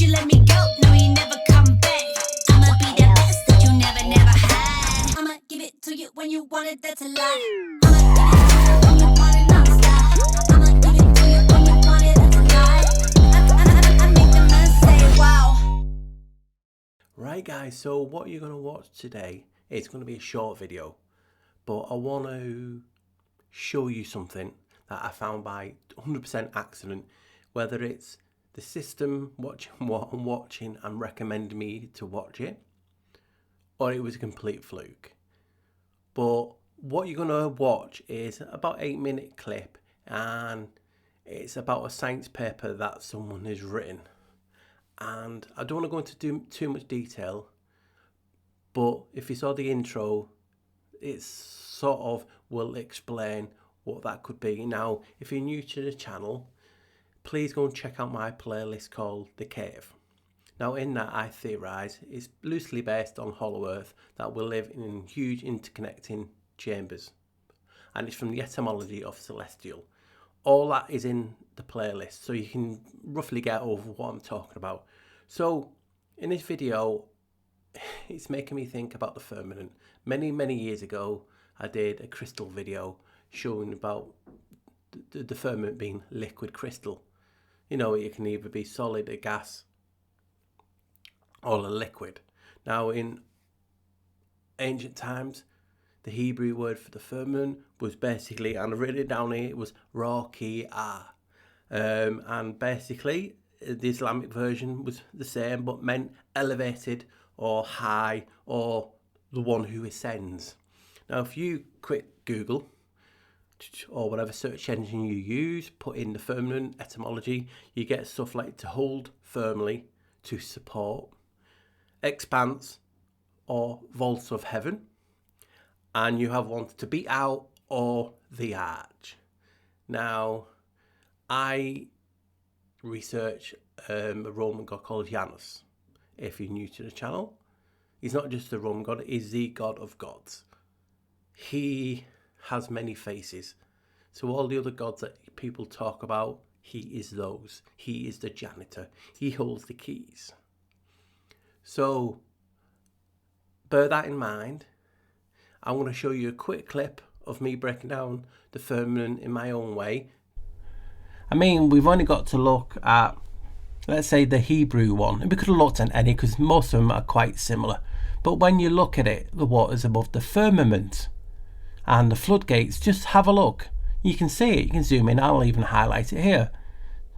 you let me go? No, you never come back. I'ma be the best that you never had. I'ma give it to you when you want it, that's a lie. I'ma give it to you when you want it non-stop. I'ma give it to you when you want it, that's a lie. I make the man say wow. Right guys, so what you're going to watch today is going to be a short video, but I want to show you something that I found by 100% accident, whether it's the system watching what I'm watching and recommending me to watch it, or it was a complete fluke. But what you're going to watch is about 8-minute clip, and it's about a science paper that someone has written. And I don't want to go into too much detail, but if you saw the intro, it sort of will explain what that could be. Now, if you're new to the channel, please go and check out my playlist called The Cave. Now, in that I theorise it's loosely based on Hollow Earth, that will live in huge interconnecting chambers. And it's from the etymology of celestial. All that is in the playlist, so you can roughly get over what I'm talking about. So in this video, it's making me think about the firmament. Many years ago, I did a crystal video showing about the firmament being liquid crystal. You know, it can either be solid, a gas, or a liquid. Now, in ancient times, the Hebrew word for the firmament was basically, and I've written it down here, it was Raki'ah. And basically, the Islamic version was the same, but meant elevated or high, or the one who ascends. Now, if you quick Google, or whatever search engine you use, put in the firmament etymology, you get stuff like to hold firmly, to support, expanse, or vaults of heaven. And you have one to beat out, or the arch. Now, I research a Roman god called Janus. If you're new to the channel, he's not just a Roman god, he's the god of gods. He has many faces. So all the other gods that people talk about, he is those. He is the janitor. He holds the keys. So bear that in mind. I want to show you a quick clip of me breaking down the firmament in my own way. I mean, we've only got to look at, let's say, the Hebrew one. And we could have looked at any, because most of them are quite similar. But when you look at it, the waters above the firmament and the floodgates, just have a look. You can see it, you can zoom in, I'll even highlight it here.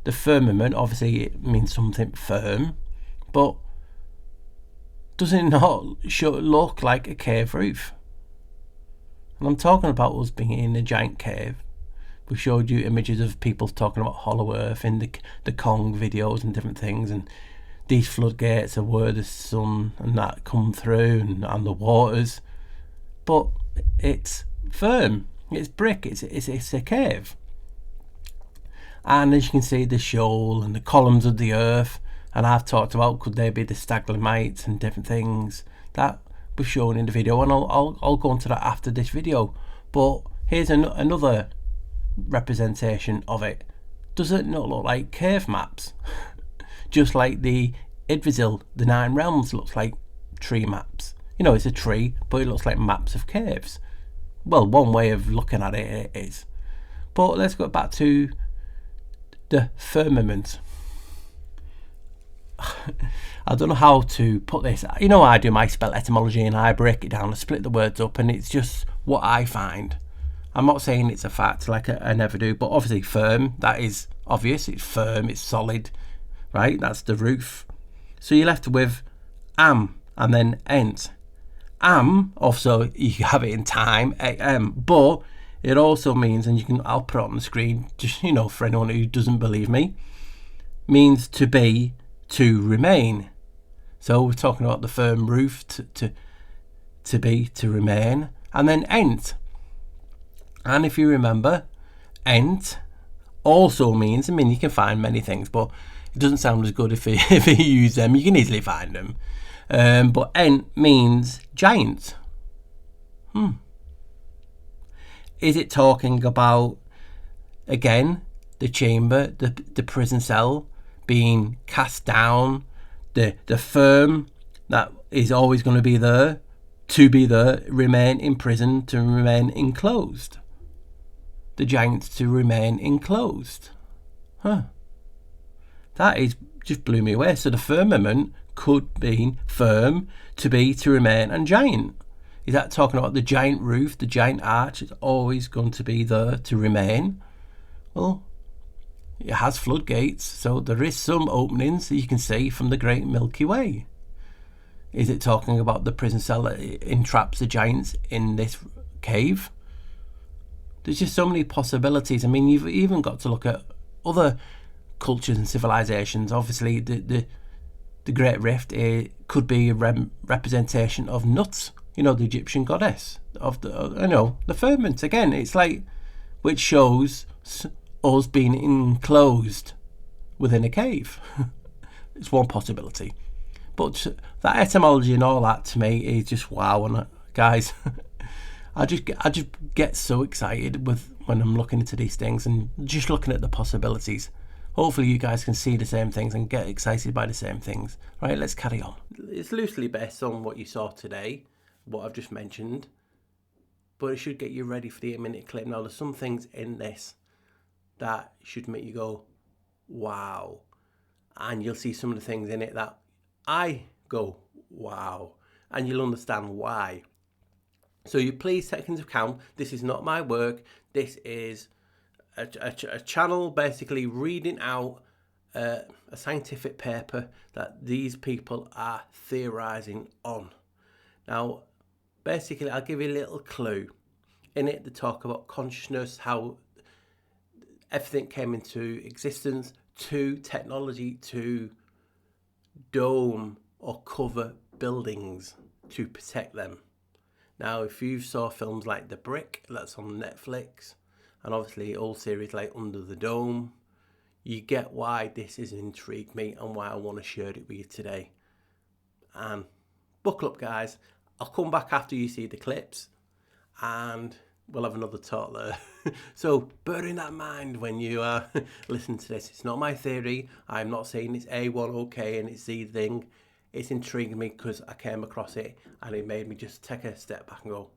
The firmament, obviously it means something firm, but does it not look like a cave roof? And I'm talking about us being in a giant cave. We showed you images of people talking about Hollow Earth in the Kong videos and different things, and these floodgates are where the sun and that come through, and the waters. But it's firm, it's brick, it's a cave. And as you can see, the shoal and the columns of the earth, and I've talked about could they be the stalagmites and different things that we've shown in the video, and I'll go into that after this video. But here's another representation of it. Does it not look like cave maps? Just like the Idrisil, the 9 realms, looks like tree maps. You know, it's a tree, but it looks like maps of caves. Well, one way of looking at it is. But let's go back to the firmament. I don't know how to put this. You know, I do my spell etymology and I break it down, I split the words up, and it's just what I find. I'm not saying it's a fact like I never do, but obviously firm, that is obvious. It's firm, it's solid, right? That's the roof. So you're left with am and then ent. Am, also you have it in time, am, but it also means, and I'll put it on the screen, just, you know, for anyone who doesn't believe me, means to be, to remain. So we're talking about the firm roof, to be, to remain, and then ent. And if you remember, ent also means, I mean, you can find many things, but it doesn't sound as good if you use them. You can easily find them. But ent means giant. Is it talking about, again, the chamber, the prison cell being cast down the firm that is always going to be there, remain imprisoned, to remain enclosed. The giants to remain enclosed. Huh. That is just blew me away. So the firmament could mean firm, to be, to remain, and giant. Is that talking about the giant roof, the giant arch is always going to be there to remain? Well, it has floodgates, so there is some openings that you can see from the Great Milky Way. Is it talking about the prison cell that entraps the giants in this cave? There's just so many possibilities. I mean, you've even got to look at other cultures and civilizations. Obviously, the Great Rift could be a representation of Nut, the Egyptian goddess of the firmament. Again, it's like, which shows us being enclosed within a cave. It's one possibility. But that etymology and all that, to me, is just wow. And guys, I just get so excited when I'm looking into these things and just looking at the possibilities. Hopefully you guys can see the same things and get excited by the same things. Right, let's carry on. It's loosely based on what you saw today, what I've just mentioned, but it should get you ready for the 8-minute clip. Now, there's some things in this that should make you go, wow. And you'll see some of the things in it that I go, wow. And you'll understand why. So you please take into account, this is not my work. This is a channel basically reading out a scientific paper that these people are theorizing on. Now, basically, I'll give you a little clue. In it, they talk about consciousness, how everything came into existence, to technology to dome or cover buildings to protect them. Now, if you saw films like The Brick, that's on Netflix, and obviously old series like Under the Dome, you get why this has intrigued me and why I want to share it with you today. And buckle up, guys. I'll come back after you see the clips and we'll have another talk there. So bear in that in mind when you listen to this. It's not my theory. I'm not saying it's A1 okay and it's the thing. It's intriguing me because I came across it and it made me just take a step back and go,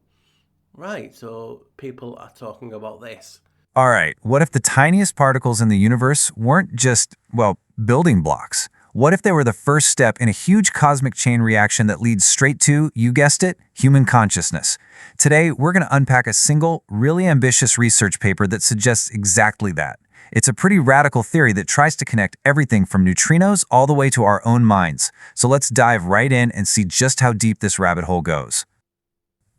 right, so people are talking about this. All right, what if the tiniest particles in the universe weren't just, well, building blocks? What if they were the first step in a huge cosmic chain reaction that leads straight to, you guessed it, human consciousness? Today, we're going to unpack a single, really ambitious research paper that suggests exactly that. It's a pretty radical theory that tries to connect everything from neutrinos all the way to our own minds. So let's dive right in and see just how deep this rabbit hole goes.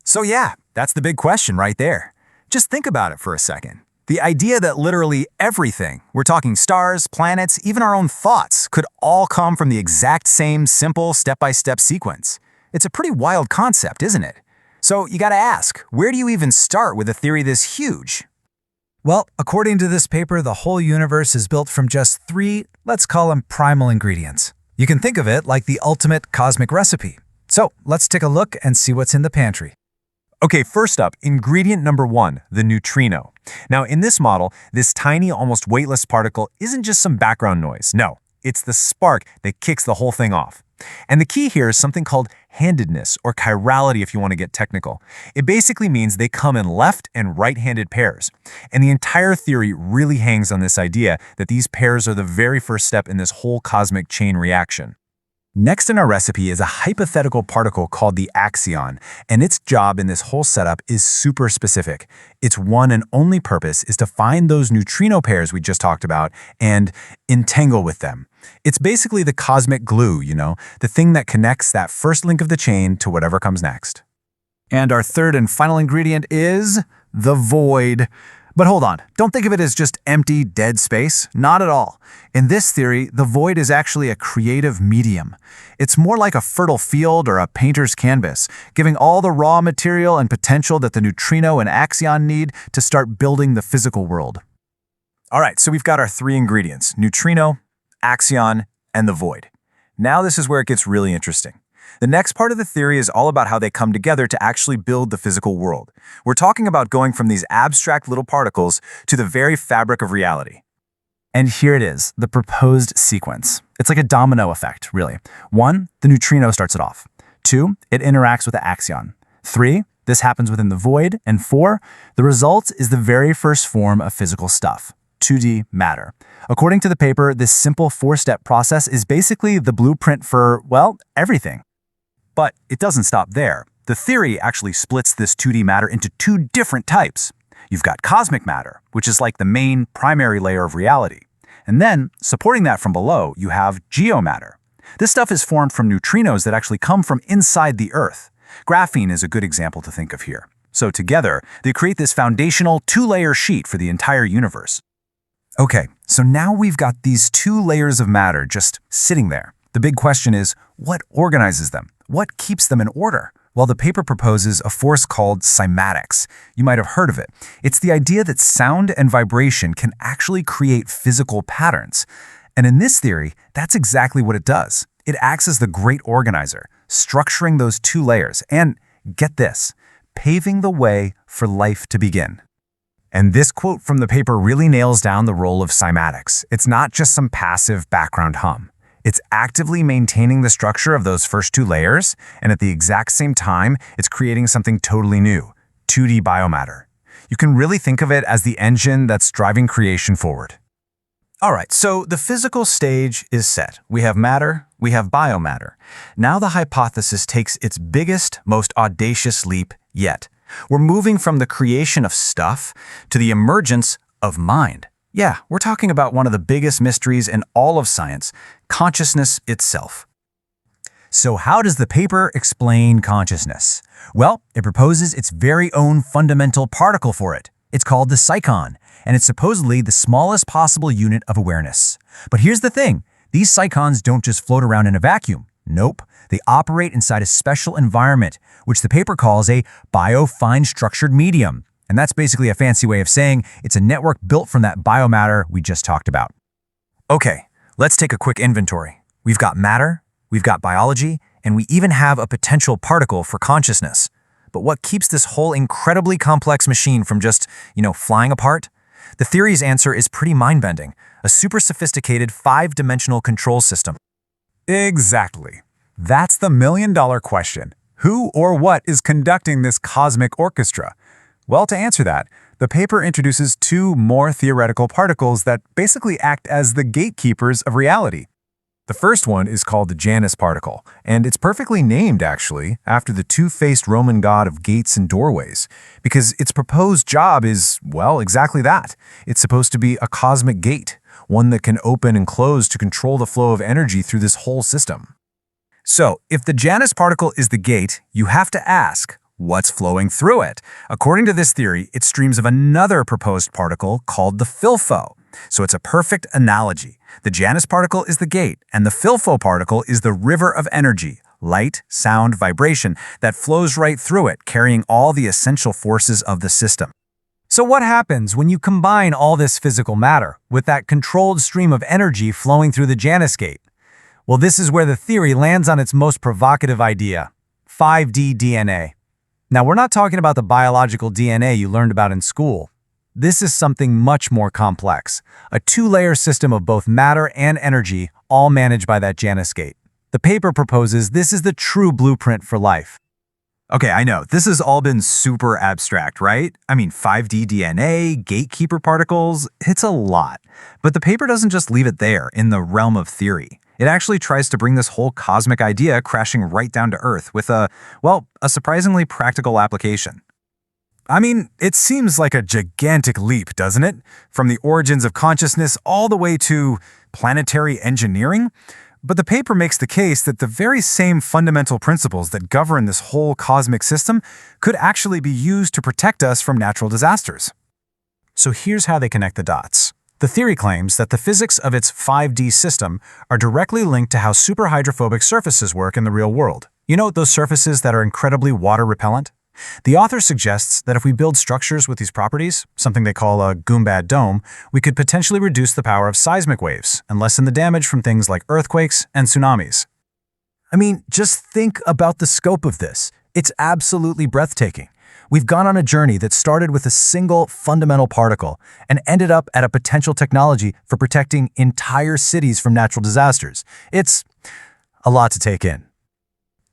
So yeah, that's the big question right there. Just think about it for a second. The idea that literally everything, we're talking stars, planets, even our own thoughts, could all come from the exact same simple step-by-step sequence. It's a pretty wild concept, isn't it? So you gotta ask, where do you even start with a theory this huge? Well, according to this paper, the whole universe is built from just 3, let's call them primal ingredients. You can think of it like the ultimate cosmic recipe. So let's take a look and see what's in the pantry. Okay, first up, ingredient number 1, the neutrino. Now, in this model, this tiny, almost weightless particle isn't just some background noise. No, it's the spark that kicks the whole thing off. And the key here is something called handedness, or chirality if you want to get technical. It basically means they come in left and right-handed pairs. And the entire theory really hangs on this idea that these pairs are the very first step in this whole cosmic chain reaction. Next in our recipe is a hypothetical particle called the axion, and its job in this whole setup is super specific. Its one and only purpose is to find those neutrino pairs we just talked about and entangle with them. It's basically the cosmic glue, the thing that connects that first link of the chain to whatever comes next. And our third and final ingredient is the void. But hold on, don't think of it as just empty, dead space. Not at all. In this theory, the void is actually a creative medium. It's more like a fertile field or a painter's canvas, giving all the raw material and potential that the neutrino and axion need to start building the physical world. All right, so we've got our 3 ingredients, neutrino, axion, and the void. Now this is where it gets really interesting. The next part of the theory is all about how they come together to actually build the physical world. We're talking about going from these abstract little particles to the very fabric of reality. And here it is, the proposed sequence. It's like a domino effect, really. 1, the neutrino starts it off. 2, it interacts with the axion. 3, this happens within the void. And 4, the result is the very first form of physical stuff, 2D matter. According to the paper, this simple 4-step process is basically the blueprint for, well, everything. But it doesn't stop there. The theory actually splits this 2D matter into 2 different types. You've got cosmic matter, which is like the main primary layer of reality. And then, supporting that from below, you have geomatter. This stuff is formed from neutrinos that actually come from inside the Earth. Graphene is a good example to think of here. So together, they create this foundational 2-layer sheet for the entire universe. Okay, so now we've got these 2 layers of matter just sitting there. The big question is, what organizes them? What keeps them in order? Well, the paper proposes a force called cymatics. You might have heard of it. It's the idea that sound and vibration can actually create physical patterns. And in this theory, that's exactly what it does. It acts as the great organizer, structuring those 2 layers and, get this, paving the way for life to begin. And this quote from the paper really nails down the role of cymatics. It's not just some passive background hum. It's actively maintaining the structure of those first 2 layers, and at the exact same time, it's creating something totally new, 2D biomatter. You can really think of it as the engine that's driving creation forward. All right, so the physical stage is set. We have matter, we have biomatter. Now the hypothesis takes its biggest, most audacious leap yet. We're moving from the creation of stuff to the emergence of mind. Yeah, we're talking about one of the biggest mysteries in all of science, consciousness itself. So how does the paper explain consciousness? Well, it proposes its very own fundamental particle for it. It's called the psychon, and it's supposedly the smallest possible unit of awareness. But here's the thing, these psychons don't just float around in a vacuum. Nope, they operate inside a special environment, which the paper calls a bio-fine structured medium. And that's basically a fancy way of saying it's a network built from that biomatter we just talked about. Okay, let's take a quick inventory. We've got matter, we've got biology, and we even have a potential particle for consciousness. But what keeps this whole incredibly complex machine from just, flying apart? The theory's answer is pretty mind-bending, a super sophisticated 5-dimensional control system. Exactly. That's the million-dollar question. Who or what is conducting this cosmic orchestra? Well, to answer that, the paper introduces 2 more theoretical particles that basically act as the gatekeepers of reality. The first one is called the Janus particle, and it's perfectly named, actually, after the 2-faced Roman god of gates and doorways, because its proposed job is, well, exactly that. It's supposed to be a cosmic gate, one that can open and close to control the flow of energy through this whole system. So, if the Janus particle is the gate, you have to ask, what's flowing through it? According to this theory, it streams of another proposed particle called the filfo. So it's a perfect analogy. The Janus particle is the gate, and the filfo particle is the river of energy, light, sound, vibration, that flows right through it, carrying all the essential forces of the system. So what happens when you combine all this physical matter with that controlled stream of energy flowing through the Janus gate? Well, this is where the theory lands on its most provocative idea, 5D DNA. Now, we're not talking about the biological DNA you learned about in school. This is something much more complex, a 2-layer system of both matter and energy, all managed by that Janus gate. The paper proposes this is the true blueprint for life. Okay, I know, this has all been super abstract, right? I mean, 5D DNA, gatekeeper particles, it's a lot. But the paper doesn't just leave it there, in the realm of theory. It actually tries to bring this whole cosmic idea crashing right down to Earth with a surprisingly practical application. I mean, it seems like a gigantic leap, doesn't it? From the origins of consciousness all the way to planetary engineering? But the paper makes the case that the very same fundamental principles that govern this whole cosmic system could actually be used to protect us from natural disasters. So here's how they connect the dots. The theory claims that the physics of its 5D system are directly linked to how superhydrophobic surfaces work in the real world. You know, those surfaces that are incredibly water repellent? The author suggests that if we build structures with these properties, something they call a Goombad dome, we could potentially reduce the power of seismic waves and lessen the damage from things like earthquakes and tsunamis. I mean, just think about the scope of this. It's absolutely breathtaking. We've gone on a journey that started with a single fundamental particle and ended up at a potential technology for protecting entire cities from natural disasters. It's a lot to take in.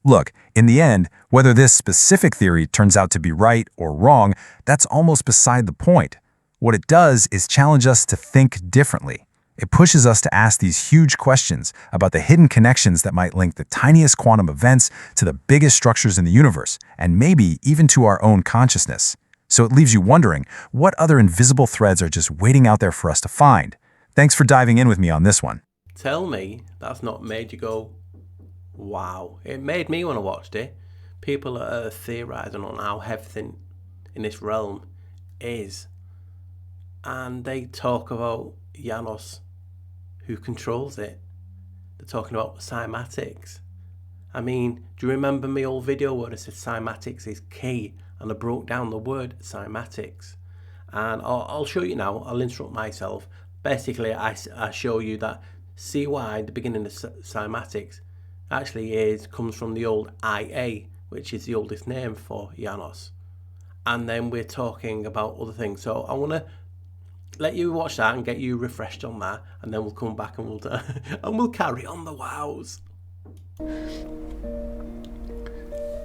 Look, in the end, whether this specific theory turns out to be right or wrong, that's almost beside the point. What it does is challenge us to think differently. It pushes us to ask these huge questions about the hidden connections that might link the tiniest quantum events to the biggest structures in the universe, and maybe even to our own consciousness. So it leaves you wondering, what other invisible threads are just waiting out there for us to find? Thanks for diving in with me on this one. Tell me that's not made you go, wow. It made me when I watched it. People are theorising on how everything in this realm is. And they talk about Janus, who controls it. They're talking about cymatics. I mean, do you remember my old video where I said cymatics is key? And I broke down the word cymatics. And I'll show you now. I'll instruct myself. Basically, I show you that CY, the beginning of cymatics, actually comes from the old IA, which is the oldest name for Janus. And then we're talking about other things. So I want to let you watch that and get you refreshed on that, and then we'll come back and we'll carry on the wows.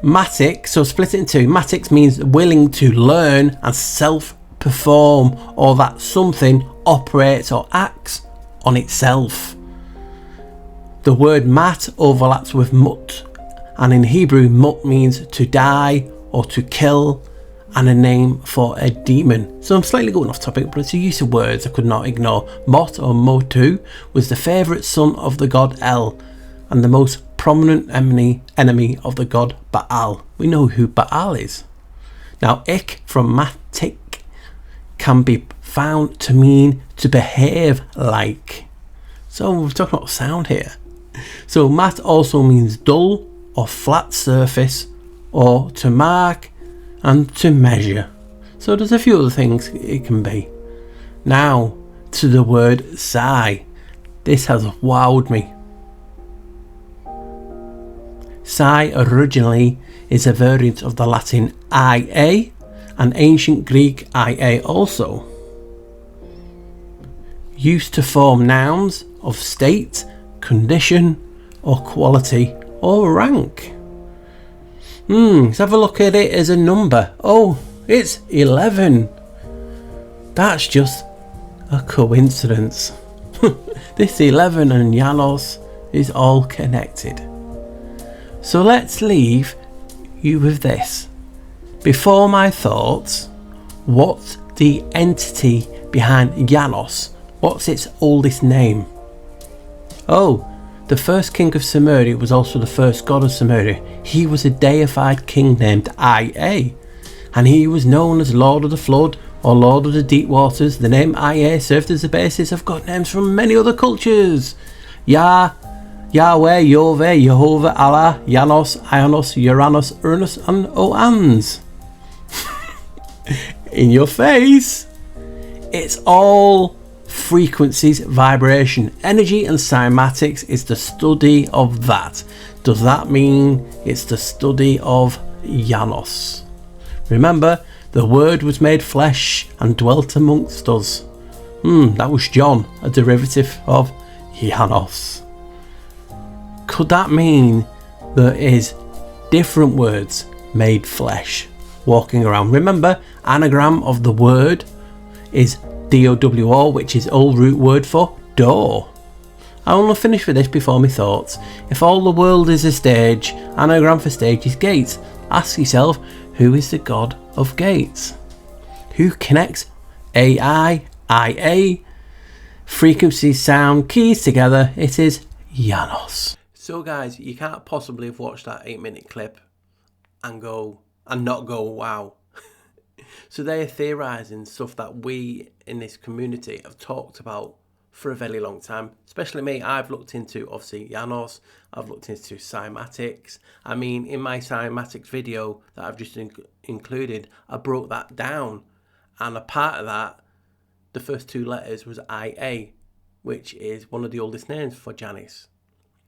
Matic, so split it in two. Matics means willing to learn and self-perform, or that something operates or acts on itself. The word mat overlaps with mut, and in Hebrew mut means to die or to kill, and a name for a demon. So I'm slightly going off topic, but it's a use of words I could not ignore. Mot or Motu was the favourite son of the god El and the most prominent enemy of the god Baal. We know who Baal is. Now ik from matic can be found to mean to behave like. So we're talking about sound here. So mat also means dull or flat surface, or to mark and to measure. So there's a few other things it can be. Now to the word psi. This has wowed me. Psi originally is a variant of the Latin IA and ancient Greek IA also. Used to form nouns of state, condition or quality or rank. Let's have a look at it as a number. Oh, it's 11. That's just a coincidence. This 11 and Janus is all connected. So let's leave you with this. Before my thoughts, what's the entity behind Janus? What's its oldest name? Oh, the first king of Sumeria was also the first god of Sumeria. He was a deified king named Ia, and he was known as Lord of the Flood or Lord of the Deep Waters. The name Ia served as the basis of god names from many other cultures. Yahweh, Yoveh, Jehovah, Allah, Janus, Ionos, Uranus, Uranus, and Oans. In your face. It's all frequencies, vibration, energy, and cymatics is the study of that. Does that mean it's the study of Janus? Remember, the word was made flesh and dwelt amongst us. That was John, a derivative of Janus. Could that mean there is different words made flesh walking around? Remember, anagram of the word is DOWR, which is old root word for door. I want to finish with this before my thoughts. If all the world is a stage, anagram for stage is gates. Ask yourself, who is the god of gates? Who connects AI, IA, frequency, sound, keys together? It is Janus. So guys, you can't possibly have watched that 8-minute clip and not go wow. So they are theorising stuff that we in this community have talked about for a very long time. Especially me, I've looked into obviously Janus, I've looked into cymatics. I mean, in my cymatics video that I've just included, I broke that down. And a part of that, the first two letters was IA, which is one of the oldest names for Janus.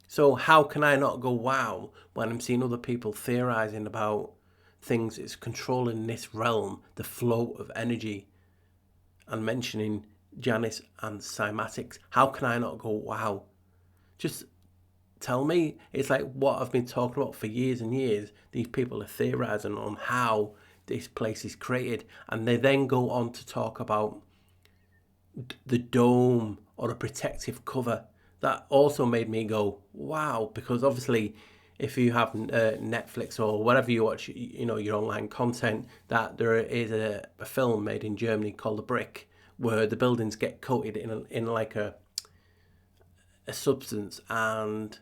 So how can I not go wow when I'm seeing other people theorising about things that's controlling this realm, the flow of energy, and mentioning Janus and Cymatics, how can I not go, wow? Just tell me. It's like what I've been talking about for years and years. These people are theorizing on how this place is created, and they then go on to talk about the dome or a protective cover. That also made me go, wow, because obviously if you have Netflix or whatever you watch, you know, your online content, that there is a film made in Germany called The Brick, where the buildings get coated in like a substance, and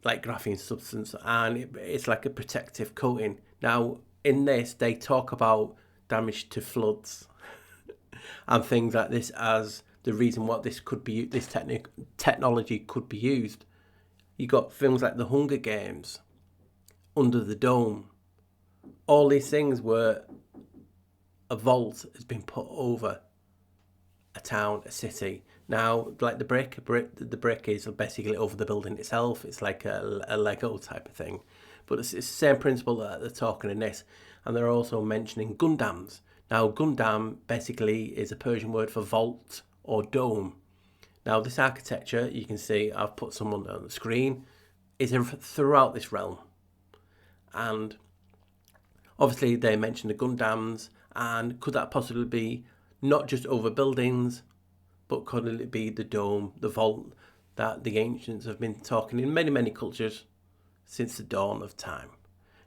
like graphene substance, and it's like a protective coating. Now in this they talk about damage to floods and things like this as the reason what this could be, this technology could be used. You got things like the Hunger Games, Under the Dome. All these things where a vault has been put over a town, a city. Now, like the brick is basically over the building itself. It's like a Lego type of thing. But it's the same principle that they're talking in this. And they're also mentioning Gundams. Now, Gundam basically is a Persian word for vault or dome. Now, this architecture, you can see, I've put some on the screen, is throughout this realm. And obviously they mentioned the Gundams, and could that possibly be not just over buildings, but could it be the dome, the vault that the ancients have been talking in many, many cultures since the dawn of time?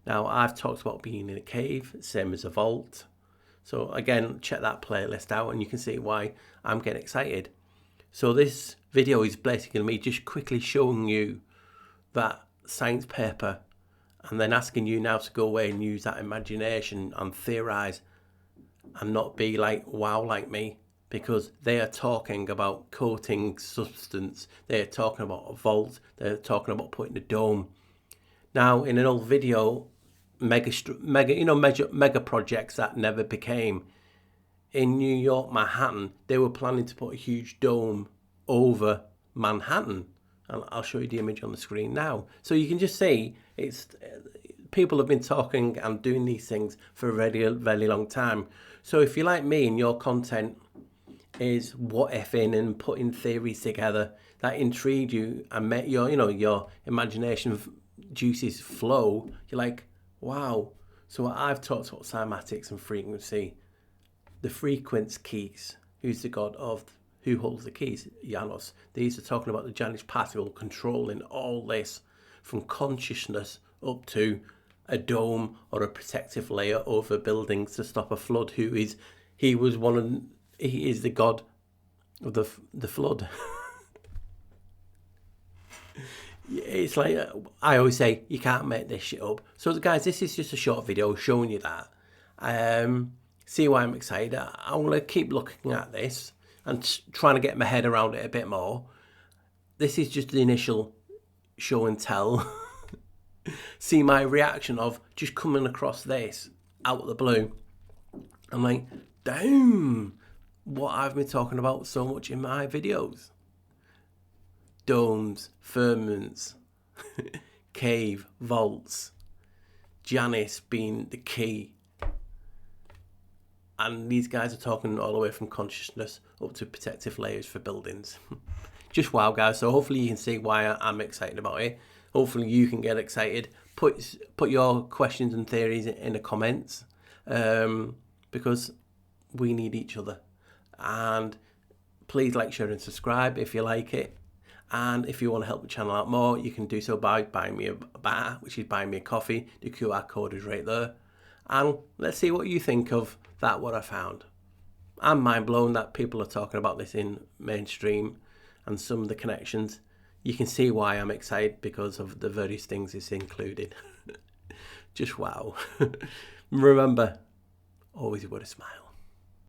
Now, I've talked about being in a cave, same as a vault. So again, check that playlist out and you can see why I'm getting excited. So this video is basically me just quickly showing you that science paper, and then asking you now to go away and use that imagination and theorize and not be like wow like me, because they are talking about coating substance, they're talking about a vault, they're talking about putting a dome. Now in an old video, mega projects that never became, in New York, Manhattan, they were planning to put a huge dome over Manhattan, and I'll show you the image on the screen now. So you can just see it's people have been talking and doing these things for a very, very long time. So if you're like me and your content is what ifing and putting theories together that intrigue you and make your, your imagination juices flow, you're like, wow. So I've talked about cymatics and frequency, the frequency keys. Who's the god of, who holds the keys? Janus. These are talking about the Janus particle controlling all this from consciousness up to a dome or a protective layer over buildings to stop a flood. He is the god of the flood. It's like, I always say, you can't make this shit up. So guys, this is just a short video showing you that. See why I'm excited. I want to keep looking at this and trying to get my head around it a bit more. This is just the initial show and tell. See my reaction of just coming across this out of the blue. I'm like, damn, what I've been talking about so much in my videos. Domes, firmaments, cave, vaults, Janus being the key. And these guys are talking all the way from consciousness up to protective layers for buildings. Just wow, guys. So hopefully you can see why I'm excited about it. Hopefully you can get excited. Put your questions and theories in the comments, because we need each other. And please like, share and subscribe if you like it. And if you want to help the channel out more, you can do so by buying me a bar, which is buying me a coffee. The QR code is right there. And let's see what you think of that, what I found. I'm mind blown that people are talking about this in mainstream and some of the connections. You can see why I'm excited because of the various things it's included. Just wow. Remember, always with a smile.